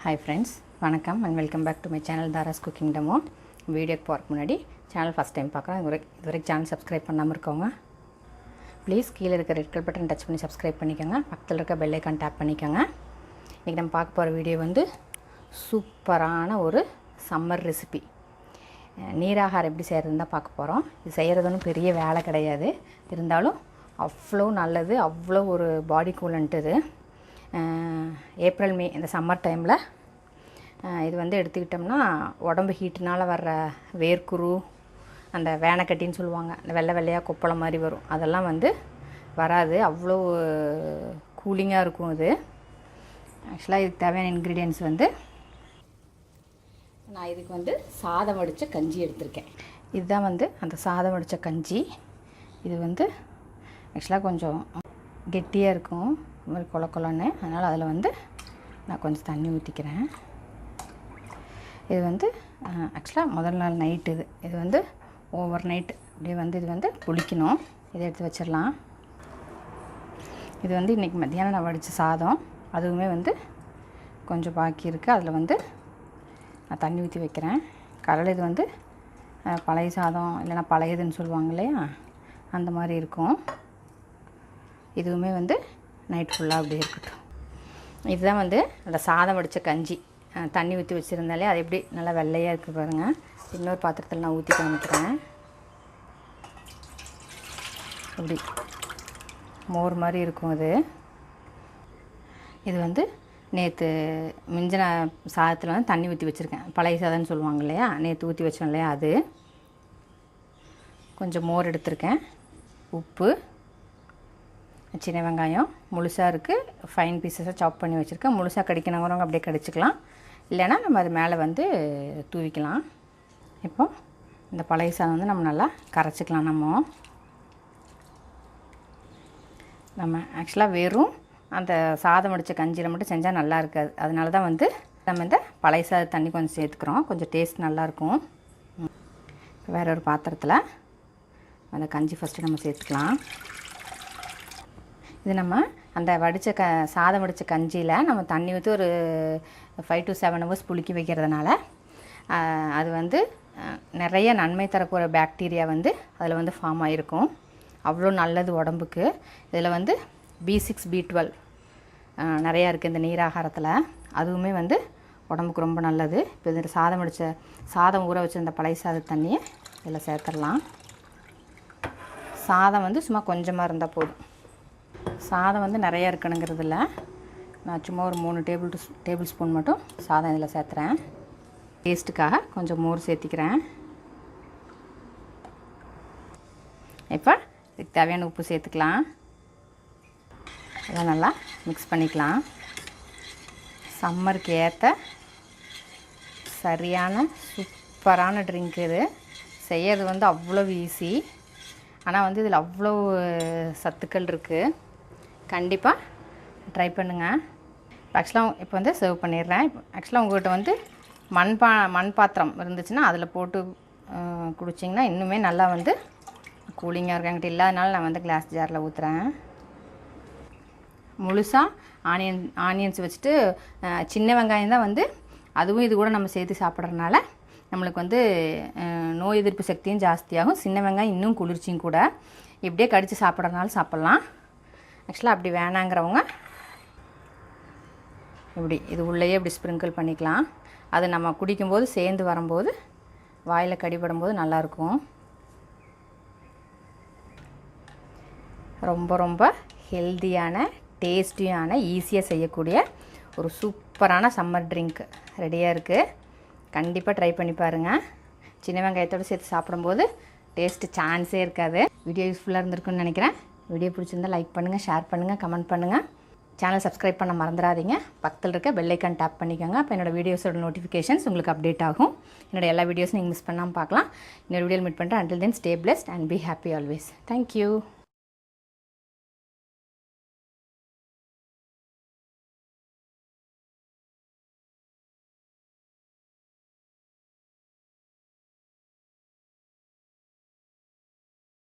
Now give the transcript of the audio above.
Hi friends, வணக்கம் and welcome back to my channel Dara's Cooking Demo. வீடியோக்கு போகிறதுக்கு முன்னாடி சேனல் ஃபஸ்ட் டைம் பார்க்குறேன், இதுவரைக்கும் சேனல் சப்ஸ்கிரைப் பண்ணாமல் இருக்கவங்க ப்ளீஸ் கீழே இருக்க ரெட் கலர் பட்டன் டச் பண்ணி சப்ஸ்கிரைப் பண்ணிக்கோங்க. பக்கத்தில் இருக்க பெல் ஐக்கான் டேப் பண்ணிக்கோங்க. இன்றைக்கி நம்ம பார்க்க போகிற வீடியோ வந்து சூப்பரான ஒரு சம்மர் ரெசிபி. நீராகாரம் எப்படி செய்கிறதுன்னு தான் பார்க்க போகிறோம். இது செய்கிறது ஒன்றும் பெரிய வேலை கிடையாது, இருந்தாலும் அவ்வளோ நல்லது, அவ்வளோ ஒரு பாடி கூலன்ட்டு இது. ஏப்ரல் மே இந்த சம்மர் டைமில் இது வந்து எடுத்துக்கிட்டோம்னா உடம்பு ஹீட்டுனால் வர்ற வேர்க்குரு, அந்த வேனக்கட்டின்னு சொல்லுவாங்க, அந்த வெள்ளை வெள்ளையாக கொப்பளம் மாதிரி வரும், அதெல்லாம் வந்து வராது. அவ்வளோ கூலிங்காக இருக்கும் இது. ஆக்சுவலாக இதுக்கு தேவையான இன்க்ரீடியன்ட்ஸ் வந்து நான் இதுக்கு வந்து சாதம் வடித்த கஞ்சி எடுத்திருக்கேன். இதுதான் வந்து அந்த சாதம் வடித்த கஞ்சி. இது வந்து ஆக்சுவலாக கொஞ்சம் கெட்டியாக இருக்கும், இது மாதிரி கொலன்னு. அதனால் அதில் வந்து நான் கொஞ்சம் தண்ணி ஊற்றிக்கிறேன். இது வந்து ஆக்சுவலாக முதல் நாள் நைட்டு இது வந்து ஓவர் நைட்டு அப்படியே வந்து இது வந்து புளிக்கணும். இதை எடுத்து வச்சிடலாம். இது வந்து இன்றைக்கி மத்தியானம் நான் வடித்த சாதம், அதுவுமே வந்து கொஞ்சம் பாக்கி இருக்குது. அதில் வந்து நான் தண்ணி ஊற்றி வைக்கிறேன். காலையில் இது வந்து பழைய சாதம் இல்லைன்னா பழையதுன்னு சொல்லுவாங்க இல்லையா, அந்த மாதிரி இருக்கும். இதுவுமே வந்து நைட் ஃபுல்லாக அப்படியே இருக்கட்டும். இதுதான் வந்து அந்த சாதம் வடித்த கஞ்சி. தண்ணி ஊற்றி வச்சுருந்தாலே அது எப்படி நல்லா வெள்ளையாக இருக்குது பாருங்கள். இன்னொரு பாத்திரத்தில் நான் ஊற்றி காமிக்கிறேன். இப்படி மோர் மாதிரி இருக்கும் அது. இது வந்து நேற்று மிஞ்சின சாதத்தில் வந்து தண்ணி ஊற்றி வச்சுருக்கேன். பழைய சாதம்னு சொல்லுவாங்க இல்லையா, நேற்று ஊற்றி வச்சோம் இல்லையா, அது. கொஞ்சம் மோர் எடுத்திருக்கேன், உப்பு, சின்ன வெங்காயம் முழுசாக இருக்குது, ஃபைன் பீஸஸாக சாப் பண்ணி வச்சுருக்கேன். முழுசாக கடிக்கணுங்கிறவங்க அப்படியே கடிச்சிக்கலாம், இல்லைன்னா நம்ம அது மேலே வந்து தூவிக்கலாம். இப்போ இந்த பழைய சாதம் வந்து நம்ம நல்லா கரைச்சிக்கலாம். நம்ம ஆக்சுவலாக வெறும் அந்த சாதம் வடித்த கஞ்சியில் மட்டும் செஞ்சால் நல்லா இருக்காது. அதனால தான் வந்து நம்ம இந்த பழைய சாத தண்ணி கொஞ்சம் சேர்த்துக்கிறோம், கொஞ்சம் டேஸ்ட் நல்லாயிருக்கும். வேறு ஒரு பாத்திரத்தில் அந்த கஞ்சி ஃபஸ்ட்டு நம்ம சேர்த்துக்கலாம். இது நம்ம அந்த வடித்த சாதம் வடித்த கஞ்சியில் நம்ம தண்ணி ஊற்றி ஒரு 5 to 7 hours புளிக்க வைக்கிறதுனால அது வந்து நிறைய நன்மை தரக்கூடிய பாக்டீரியா வந்து அதில் வந்து ஃபார்ம் ஆகிருக்கும். அவ்வளோ நல்லது உடம்புக்கு. இதில் வந்து B6 B12 நிறையா இருக்குது இந்த நீராகாரத்தில், அதுவுமே வந்து உடம்புக்கு ரொம்ப நல்லது. இப்போ இதில் சாதம் ஊற வச்சு இந்த பழைய சாத தண்ணியை இதில் சேர்த்துடலாம். சாதம் வந்து சும்மா கொஞ்சமாக இருந்தால் போதும். சாதம் வந்து நிறையா இருக்கணுங்கிறதில்ல, நான் சும்மா ஒரு 3 டேபிள் ஸ்பூன் மட்டும் சாதம் இதில் சேர்த்துறேன். டேஸ்ட்டுக்காக கொஞ்சம் மோர் சேர்த்திக்கிறேன். இப்போ இதுக்கு தேவையான உப்பு சேர்த்துக்கலாம். அதை நல்லா மிக்ஸ் பண்ணிக்கலாம். சம்மருக்கு ஏற்ற சரியான சூப்பரான ட்ரிங்க் இது. செய்யறது வந்து அவ்வளோ ஈஸி, ஆனால் வந்து இதில் அவ்வளோ சத்துக்கள் இருக்குது. கண்டிப்பாக ட்ரை பண்ணுங்கள். ஆக்சுவலாக இப்போ வந்து சர்வ் பண்ணிடுறேன். ஆக்சுவலாக உங்கள்கிட்ட வந்து மண் பாத்திரம் இருந்துச்சுன்னா அதில் போட்டு குடிச்சிங்கன்னா இன்னுமே நல்லா வந்து கூலிங்காக இருக்கும். என்கிட்ட இல்லாதனால நான் வந்து கிளாஸ் ஜாரில் ஊற்றுறேன். முழுசாக ஆனியன்ஸ் வச்சுட்டு சின்ன வெங்காயம் தான் வந்து, அதுவும் இது கூட நம்ம சேர்த்து சாப்பிட்றதுனால நம்மளுக்கு வந்து நோய் எதிர்ப்பு சக்தியும் ஜாஸ்தியாகும். சின்ன வெங்காயம் இன்னும் குளிர்ச்சியும் கூட. இப்படியே கடித்து சாப்பிட்றதுனால சாப்பிட்லாம். ஆக்சுவலாக அப்படி வேணாங்கிறவங்க இப்படி இது உள்ளேயே இப்படி ஸ்ப்ரிங்கிள் பண்ணிக்கலாம். அது நம்ம குடிக்கும்போது சேர்ந்து வரும்போது வாயில் கடிபடும்போது நல்லாயிருக்கும். ரொம்ப ரொம்ப ஹெல்த்தியான, டேஸ்டியான, ஈஸியாக செய்யக்கூடிய ஒரு சூப்பரான சம்மர் ட்ரிங்க் ரெடியாக இருக்குது. கண்டிப்பாக ட்ரை பண்ணி பாருங்கள். சின்ன வெங்காயத்தோடு சேர்த்து சாப்பிடும்போது டேஸ்ட்டு சான்ஸே இருக்காது. வீடியோ யூஸ்ஃபுல்லாக இருந்திருக்குன்னு நினைக்கிறேன். வீடியோ பிடிச்சிருந்தால் லைக் பண்ணுங்கள், ஷேர் பண்ணுங்கள், கமெண்ட் பண்ணுங்கள். சேனல் சப்ஸ்கிரைப் பண்ண மறந்துடாதீங்க. பக்கத்தில் இருக்க பெல் ஐக்கான் டேப் பண்ணிக்கோங்க. அப்போ என்னோடய வீடியோஸோட நோட்டிஃபிகேஷன்ஸ் உங்களுக்கு அப்டேட் ஆகும். என்னோடய எல்லா வீடியோஸும் நீங்கள் மிஸ் பண்ணாமல் பார்க்கலாம். இன்னொரு வீடியோவில் மீட் பண்ணுறேன். Until then, stay blessed and be happy always. Thank you.